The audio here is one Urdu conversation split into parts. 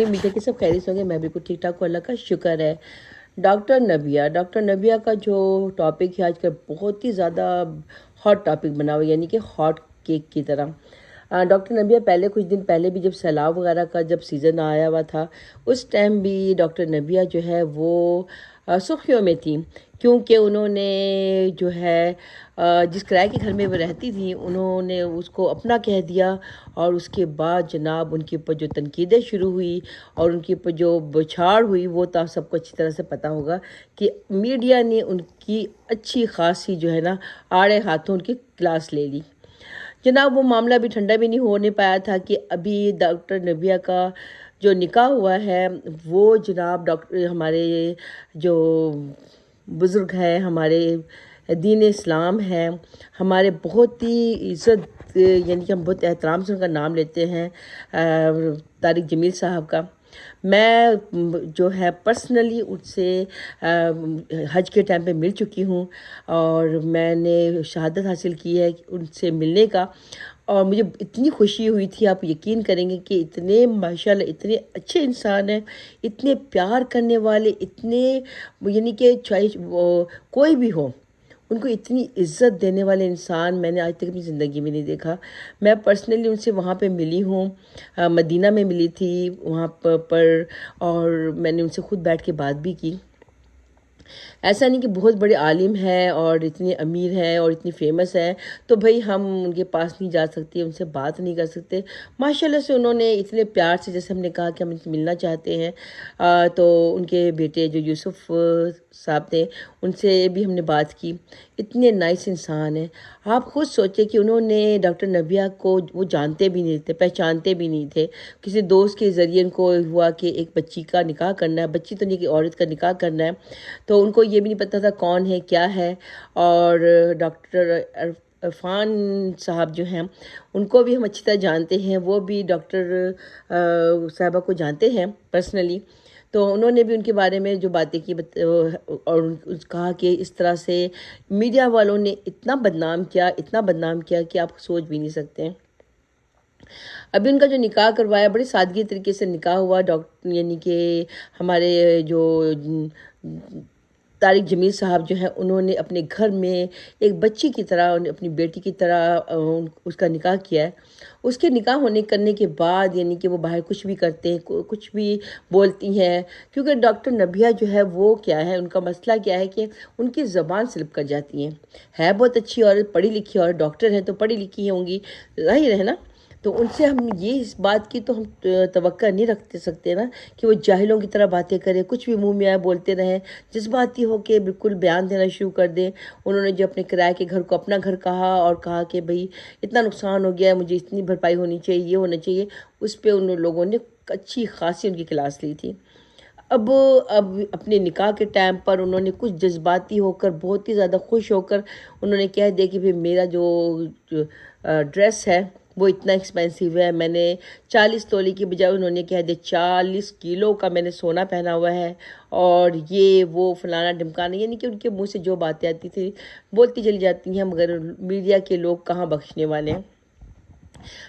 امید ہے کہ سب خیریت ہوں گے. میں بالکل ٹھیک ٹھاک ہوں, اللہ کا شکر ہے. ڈاکٹر نبیہ کا جو ٹاپک ہے آج کل بہت ہی زیادہ ہاٹ ٹاپک بنا ہوا ہے, یعنی کہ ہاٹ کیک کی طرح. ڈاکٹر نبیہ پہلے کچھ دن پہلے بھی جب سیلاب وغیرہ کا جب سیزن آیا ہوا تھا اس ٹائم بھی ڈاکٹر نبیہ جو ہے وہ سرخیوں میں تھی, کیونکہ انہوں نے جو ہے جس کرائے کے گھر میں وہ رہتی تھی انہوں نے اس کو اپنا کہہ دیا, اور اس کے بعد جناب ان کے اوپر جو تنقیدیں شروع ہوئی اور ان کے اوپر جو بچھاڑ ہوئی وہ تو سب کو اچھی طرح سے پتہ ہوگا کہ میڈیا نے ان کی اچھی خاصی جو ہے نا آڑے ہاتھوں ان کی کلاس لے لی. جناب وہ معاملہ بھی ٹھنڈا بھی نہیں ہونے پایا تھا کہ ابھی ڈاکٹر نبیہ کا جو نکاح ہوا ہے وہ جناب ڈاکٹر ہمارے جو بزرگ ہیں, ہمارے دین اسلام ہے, ہمارے بہت ہی عزت یعنی کہ ہم بہت احترام سے ان کا نام لیتے ہیں, طارق جمیل صاحب کا. میں جو ہے پرسنلی ان سے حج کے ٹائم پہ مل چکی ہوں اور میں نے شہادت حاصل کی ہے ان سے ملنے کا, اور مجھے اتنی خوشی ہوئی تھی, آپ یقین کریں گے کہ اتنے ماشاءاللہ اتنے اچھے انسان ہیں, اتنے پیار کرنے والے, اتنے یعنی کہ چاہے کوئی بھی ہو ان کو اتنی عزت دینے والے انسان میں نے آج تک اپنی زندگی میں نہیں دیکھا. میں پرسنلی ان سے وہاں پہ ملی ہوں, مدینہ میں ملی تھی وہاں پر, اور میں نے ان سے خود بیٹھ کے بات بھی کی. ایسا نہیں کہ بہت بڑے عالم ہیں اور اتنے امیر ہیں اور اتنی فیمس ہیں تو بھئی ہم ان کے پاس نہیں جا سکتے, ان سے بات نہیں کر سکتے. ماشاءاللہ سے انہوں نے اتنے پیار سے, جیسے ہم نے کہا کہ ہم ان سے ملنا چاہتے ہیں, تو ان کے بیٹے جو یوسف صاحب تھے ان سے بھی ہم نے بات کی. اتنے نائس انسان ہیں. آپ خود سوچیں کہ انہوں نے ڈاکٹر نبیہ کو وہ جانتے بھی نہیں تھے, پہچانتے بھی نہیں تھے, کسی دوست کے ذریعے ان کو ہوا کہ ایک بچی کا نکاح کرنا ہے, بچی تو نہیں کہ عورت کا نکاح کرنا ہے, تو ان کو یہ بھی نہیں پتہ تھا کون ہے کیا ہے. اور ڈاکٹر عرفان صاحب جو ہیں ان کو بھی ہم اچھی طرح جانتے ہیں, وہ بھی ڈاکٹر صاحبہ کو جانتے ہیں پرسنلی, تو انہوں نے بھی ان کے بارے میں جو باتیں کی اور کہا کہ اس طرح سے میڈیا والوں نے اتنا بدنام کیا کہ آپ سوچ بھی نہیں سکتے. ابھی ان کا جو نکاح کروایا بڑی سادگی طریقے سے نکاح ہوا. ڈاکٹر یعنی کہ ہمارے جو طارق جمیل صاحب جو ہیں انہوں نے اپنے گھر میں ایک بچی کی طرح, اپنی بیٹی کی طرح اس کا نکاح کیا ہے. اس کے نکاح کرنے کے بعد یعنی کہ وہ باہر کچھ بھی کرتے ہیں, کچھ بھی بولتی ہیں, کیونکہ ڈاکٹر نبیہ جو ہے وہ کیا ہے, ان کا مسئلہ کیا ہے کہ ان کی زبان سلپ کر جاتی ہیں. ہے بہت اچھی عورت, پڑھی لکھی عورت, ڈاکٹر ہیں تو پڑھی لکھی ہوں گی, ظاہر ہے نا. تو ان سے ہم یہ اس بات کی تو ہم توقع نہیں رکھ سکتے نا کہ وہ جاہلوں کی طرح باتیں کریں, کچھ بھی منہ میں آئے بولتے رہیں, جذباتی ہو کے بالکل بیان دینا شروع کر دیں. انہوں نے جو اپنے کرائے کے گھر کو اپنا گھر کہا اور کہا کہ بھئی اتنا نقصان ہو گیا ہے, مجھے اتنی بھرپائی ہونی چاہیے, یہ ہونا چاہیے, اس پہ ان لوگوں نے اچھی خاصی ان کی کلاس لی تھی. اب اپنے نکاح کے ٹائم پر انہوں نے کچھ جذباتی ہو کر, بہت ہی زیادہ خوش ہو کر انہوں نے کہہ دیا کہ بھئی میرا جو ڈریس ہے وہ اتنا ایکسپینسیو ہے, میں نے 40 تولے کی بجائے انہوں نے کہہ دیا 40 کلو کا میں نے سونا پہنا ہوا ہے, اور یہ وہ فلانا ڈمکانا, یعنی کہ ان کے منہ سے جو باتیں آتی تھی بولتی چلی جاتی ہیں, مگر میڈیا کے لوگ کہاں بخشنے والے ہیں.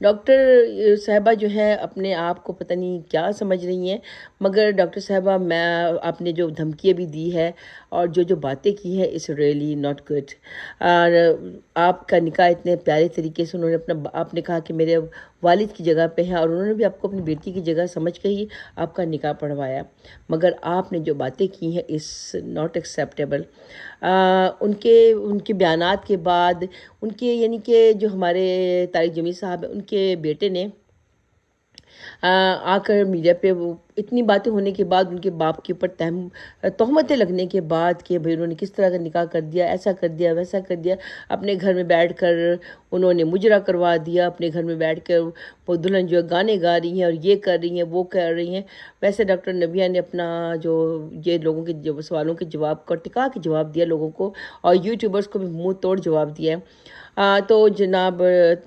ڈاکٹر صاحبہ جو ہے اپنے آپ کو پتہ نہیں کیا سمجھ رہی ہیں, مگر ڈاکٹر صاحبہ میں آپ نے جو دھمکیاں بھی دی ہے اور جو باتیں کی ہے اٹس ریئلی ناٹ گڈ. اور آپ کا نکاح اتنے پیارے طریقے سے انہوں نے آپ نے کہا کہ میرے والد کی جگہ پہ ہیں, اور انہوں نے بھی آپ کو اپنی بیٹی کی جگہ سمجھ کے ہی آپ کا نکاح پڑھوایا, مگر آپ نے جو باتیں کی ہیں اٹس ناٹ ایکسیپٹیبل. ان کے بیانات کے بعد ان کے یعنی کہ جو ہمارے طارق جمیل صاحب ہیں ان کے بیٹے نے آ کر میڈیا پہ وہ اتنی باتیں ہونے کے بعد ان کے باپ کے اوپر تہمتیں لگنے کے بعد کہ بھئی انہوں نے کس طرح کا نکاح کر دیا, ایسا کر دیا, ویسا کر دیا, اپنے گھر میں بیٹھ کر انہوں نے مجرا کروا دیا, اپنے گھر میں بیٹھ کر وہ دلہن جو گانے گا رہی ہیں اور یہ کر رہی ہیں وہ کر رہی ہیں. ویسے ڈاکٹر نبیہ نے اپنا جو یہ لوگوں کے سوالوں کے جواب کا ٹکا کے جواب دیا لوگوں کو, اور یوٹیوبرز کو بھی منہ توڑ جواب دیا. تو جناب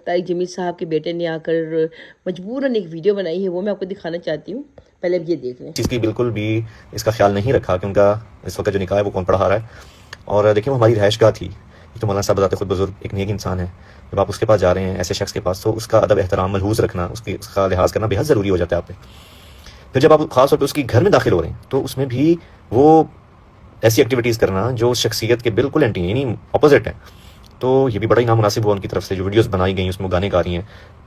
طارق جمیل صاحب کے بیٹے نے آ کر مجبوراً ایک ویڈیو بنائی ہے, وہ میں آپ کو دکھانا چاہتی ہوں, پہلے اب یہ دیکھ لیں. چیز کی بالکل بھی اس کا خیال نہیں رکھا کہ ان کا اس وقت جو نکاح ہے وہ کون پڑھا رہا ہے. اور دیکھیں وہ ہماری رہائش گاہ تھی, یہ تو مولانا صاحب بتاتے خود بزرگ ایک نیک انسان ہے, جب آپ اس کے پاس جا رہے ہیں ایسے شخص کے پاس تو اس کا ادب احترام ملحوظ رکھنا, اس کا لحاظ کرنا بے حد ضروری ہو جاتا ہے آپ پہ. پھر جب آپ خاص طور پہ اس کی گھر میں داخل ہو رہے ہیں تو اس میں بھی وہ ایسی ایکٹیویٹیز کرنا جو شخصیت کے بالکل اینٹی ہیں، یعنی اپوزٹ ہیں. تو یہ بھی بڑا ہی نامناسب ہوا ان کی طرف سے. جو ویڈیوز بنائی گئی اس میں گانے گا رہی ہیں.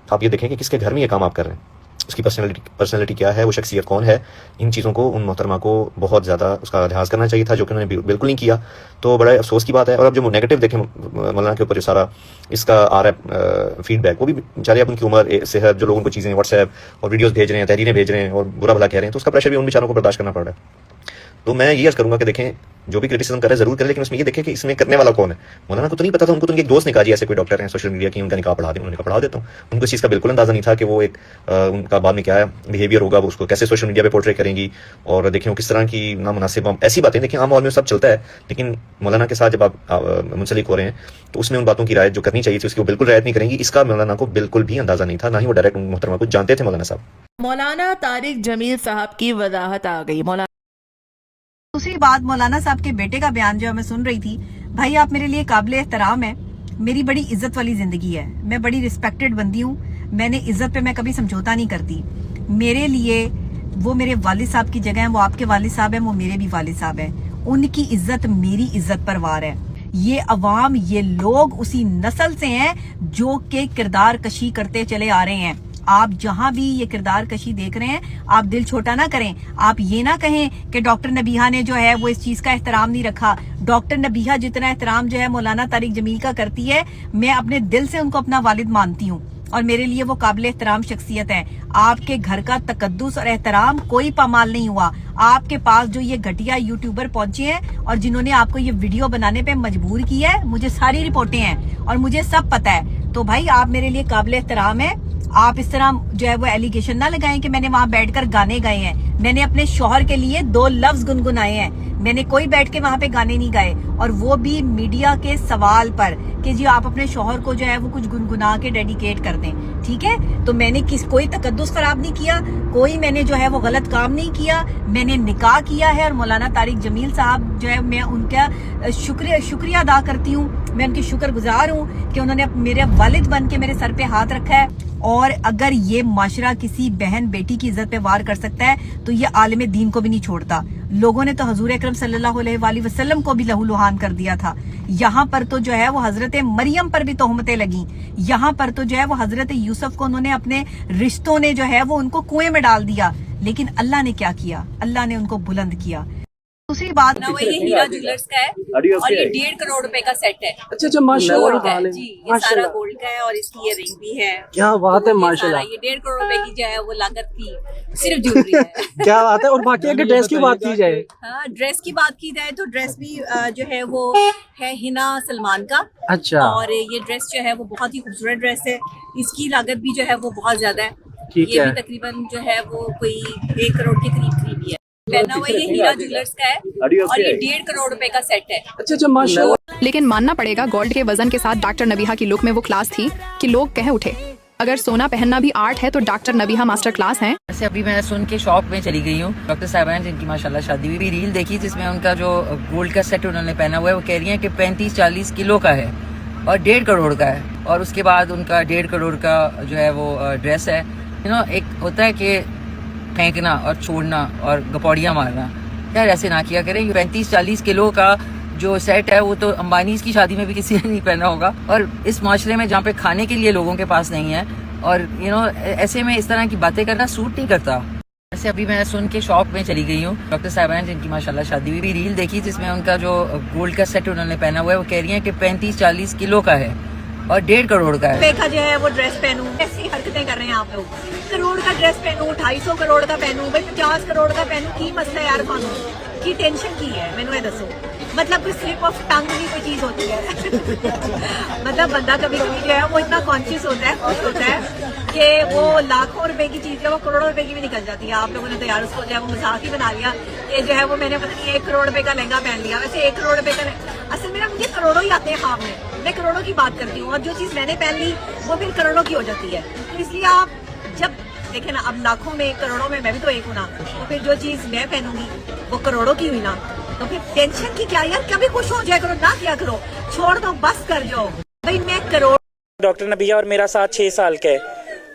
آپ یہ دیکھیں کہ کس کے گھر میں یہ کام آپ کر رہے ہیں، اس کی پرسنالٹی کیا ہے، وہ شخصیت کون ہے. ان چیزوں کو ان محترمہ کو بہت زیادہ اس کا لحاظ کرنا چاہیے تھا، جو کہ انہوں نے بالکل نہیں کیا. تو بڑا افسوس کی بات ہے. اور اب جو نیگیٹو دیکھیں مولانا کے اوپر جو سارا اس کا آ رہا ہے فیڈ بیک، وہ بھی بیچارے اب ان کی عمر صحت، جو لوگوں کو چیزیں واٹس ایپ اور ویڈیوز بھیج رہے ہیں، تحریریں بھیج رہے ہیں اور برا بھلا کہہ رہے ہیں، تو اس کا پریشر بھی ان بیچاروں کو برداشت کرنا پڑ رہا ہے. تو میں یہ عرض کروں گا کہ دیکھیں جو بھی کرٹیسزم کرے ضرور کرے، لیکن اس میں یہ دیکھیں کہ اس میں کرنے والا کون ہے. مولانا کو تو نہیں پتا تھا، ان کو تو ایک دوست نے کہا جی ایسے کوئی ڈاکٹر ہیں سوشل میڈیا کی، ان کا نکاح پڑھا دیں. انہوں نے کہا پڑھا دیتا ہوں. ان کو اس چیز کا بالکل اندازہ نہیں تھا کہ وہ ایک ان کا بعد میں کیا بیہیویئر ہوگا، وہ اس کو کیسے سوشل میڈیا پہ پورٹری کریں گی. اور دیکھیں وہ کس طرح کی نامناسب ایسی باتیں، دیکھیں عام ماحول میں سب چلتا ہے، لیکن مولانا کے ساتھ جب آپ منسلک ہو رہے ہیں تو اس میں ان باتوں کی رعایت جو کرنی چاہیے تھی اس کی وہ بالکل رعایت نہیں کریں گی. اس کا مولانا کو بالکل بھی اندازہ نہیں تھا، نہ ہی وہ ڈائریکٹ محترمہ کو جانتے تھے مولانا صاحب. مولانا طارق جمیل صاحب کی وضاحت آ گئی. دوسری بات، مولانا صاحب کے بیٹے کا بیان جو میں سن رہی تھی، بھائی آپ میرے لیے قابل احترام ہیں، میری بڑی عزت والی زندگی ہے، میں بڑی رسپیکٹڈ بندی ہوں، میں نے عزت پہ میں کبھی سمجھوتا نہیں کرتی. میرے لیے وہ میرے والد صاحب کی جگہ ہیں، وہ آپ کے والد صاحب ہیں، وہ میرے بھی والد صاحب ہیں. ان کی عزت میری عزت پر وار ہے. یہ عوام، یہ لوگ اسی نسل سے ہیں جو کہ کردار کشی کرتے چلے آ رہے ہیں. آپ جہاں بھی یہ کردار کشی دیکھ رہے ہیں، آپ دل چھوٹا نہ کریں. آپ یہ نہ کہیں کہ ڈاکٹر نبیہہ نے جو ہے وہ اس چیز کا احترام نہیں رکھا. ڈاکٹر نبیہہ جتنا احترام جو ہے مولانا طارق جمیل کا کرتی ہے، میں اپنے دل سے ان کو اپنا والد مانتی ہوں اور میرے لیے وہ قابل احترام شخصیت ہے. آپ کے گھر کا تقدس اور احترام کوئی پامال نہیں ہوا. آپ کے پاس جو یہ گھٹیا یوٹیوبر پہنچے ہیں اور جنہوں نے آپ کو یہ ویڈیو بنانے پہ مجبور کیا ہے، مجھے ساری رپورٹیں ہیں اور مجھے سب پتا ہے. تو بھائی آپ میرے لیے قابل احترام ہے. آپ اس طرح جو ہے وہ ایلیگیشن نہ لگائیں کہ میں نے وہاں بیٹھ کر گانے گائے ہیں. میں نے اپنے شوہر کے لیے 2 لفظ گنگنائے ہیں. میں نے کوئی بیٹھ کے وہاں پہ گانے نہیں گائے، اور وہ بھی میڈیا کے سوال پر کہ جی آپ اپنے شوہر کو جو ہے وہ کچھ گنگنا کے ڈیڈیکیٹ کر دیں. ٹھیک ہے، تو میں نے کوئی تقدس خراب نہیں کیا، کوئی میں نے جو ہے وہ غلط کام نہیں کیا. میں نے نکاح کیا ہے اور مولانا طارق جمیل صاحب جو ہے میں ان کا شکریہ ادا کرتی ہوں. میں ان کی شکر گزار ہوں کہ انہوں نے میرے والد بن کے میرے سر پہ ہاتھ رکھا ہے. اور اگر یہ معاشرہ کسی بہن بیٹی کی عزت پہ وار کر سکتا ہے تو یہ عالم دین کو بھی نہیں چھوڑتا. لوگوں نے تو حضور اکرم صلی اللہ علیہ وآلہ وسلم کو بھی لہو لہان کر دیا تھا. یہاں پر تو جو ہے وہ حضرت مریم پر بھی تہمتیں لگیں. یہاں پر تو جو ہے وہ حضرت یوسف کو انہوں نے اپنے رشتوں نے جو ہے وہ ان کو کنویں میں ڈال دیا. لیکن اللہ نے کیا کیا؟ اللہ نے ان کو بلند کیا. دوسری بات، وہ یہ ہیرا جولرز کا ہے اور یہ 1.5 کروڑ روپے کا سیٹ ہے. اچھا ماشاءاللہ جی، یہ سارا گولڈ کا ہے اور اس کی یہ رنگ بھی ہے. کیا بات ہے ماشاءاللہ. یہ 1.5 کروڑ روپے کی جو ہے وہ لاگت کی صرف جیولری ہے. کیا بات ہے. اور باقی اگر ڈریس کی بات کی جائے، ہاں ڈریس کی بات کی جائے تو ڈریس بھی جو ہے وہ ہے ہنا سلمان کا. اچھا، اور یہ ڈریس جو ہے وہ بہت ہی خوبصورت ڈریس ہے. اس کی لاگت بھی جو ہے وہ بہت زیادہ ہے. ٹھیک یہ ہے. بھی تقریباً جو ہے وہ کوئی 1 کروڑ کے قریب ہی ہے. پہنا ہوا یہ ہیرا جولرز کا ہے اور یہ 1.5 کروڑ روپے کا سیٹ ہے. اچھا ماشاءاللہ. لیکن ماننا پڑے گا گولڈ کے وزن کے ساتھ ڈاکٹر نبیہہ کی لک میں وہ کلاس تھی کہ لوگ کہہ اٹھے اگر سونا پہننا بھی آرٹ ہے تو ڈاکٹر نبیہہ ماسٹر کلاس ہیں. ایسے ابھی میں سن کے شاپ میں چلی گئی ہوں. ڈاکٹر صاحبان جن کی ماشاءاللہ شادی ہوئی، ریل دیکھی جس میں ان کا جو گولڈ کا سیٹ انہوں نے پہنا ہوا ہے وہ کہہ رہی ہیں کہ 35-40 کلو کا ہے اور 1.5 کروڑ کا ہے. اور اس کے بعد ان کا 1.5 کروڑ کا جو ہے وہ ڈریس ہے. ایک ہوتا ہے کہ پھینکنا اور چھوڑنا اور گپوڑیاں مارنا، یار ایسے نہ کیا کریں. 35-40 کلو کا جو سیٹ ہے وہ تو امبانیز کی شادی میں بھی کسی نے نہیں پہنا ہوگا. اور اس معاشرے میں جہاں پہ کھانے کے لیے لوگوں کے پاس نہیں ہے اور ایسے میں اس طرح کی باتیں کرنا سوٹ نہیں کرتا. ایسے ابھی میں سن کے شاپ میں چلی گئی ہوں. ڈاکٹر صاحبان جن کی ماشاءاللہ شادی ہوئی، ریل دیکھی جس میں ان کا جو گولڈ کا سیٹ انہوں نے پہنا ہوا ہے وہ کہہ رہی ہیں کہ 35-40 کلو کا ہے اور 1.5 کروڑ کا ہے. کا جو ہے وہ ڈریس پہنوں، ایسی حرکتیں کر رہے ہیں آپ لوگ. کروڑ کا ڈریس پہنوں، 250 کروڑ کا پہنوں، بھائی 50 کروڑ کا پہنوں. کی مسئلہ یار خانوں کی ٹینشن کی ہے؟ مینوں یہ دسو. مطلب کوئی سلپ آف ٹنگ بھی کوئی چیز ہوتی ہے؟ مطلب بندہ کبھی کبھی جو ہے وہ اتنا کانشیس ہوتا ہے، خوش ہوتا ہے کہ وہ لاکھوں روپے کی چیز ہے وہ کروڑوں روپے کی بھی نکل جاتی ہے. آپ لوگوں نے تو یار اس کو جو ہے وہ مذاق ہی بنا لیا کہ جو ہے وہ میں نے پتہ نہیں 1 کروڑ روپے کا لہنگا پہن لیا. ویسے 1 کروڑ روپے کا اصل میں مجھے کروڑوں ہی آتے ہیں خواب میں. میں کروڑوں کی بات کرتی ہوں اور جو چیز میں نے پہن لی وہ پھر کروڑوں کی ہو جاتی ہے. تو اس لیے آپ جب دیکھیں نا، اب لاکھوں میں کروڑوں میں بھی تو ایک ہوں نا، تو پھر جو چیز میں پہنوں گی وہ کروڑوں کی ہوئی نا، تو پھر ٹینشن کی کیا یار؟ کبھی خوش ہو جائے کرو، نہ کیا کرو، چھوڑ دو، بس کر جاؤ. بھائی میں کروڑ. ڈاکٹر نبیہہ اور میرا ساتھ 6 سال کا ہے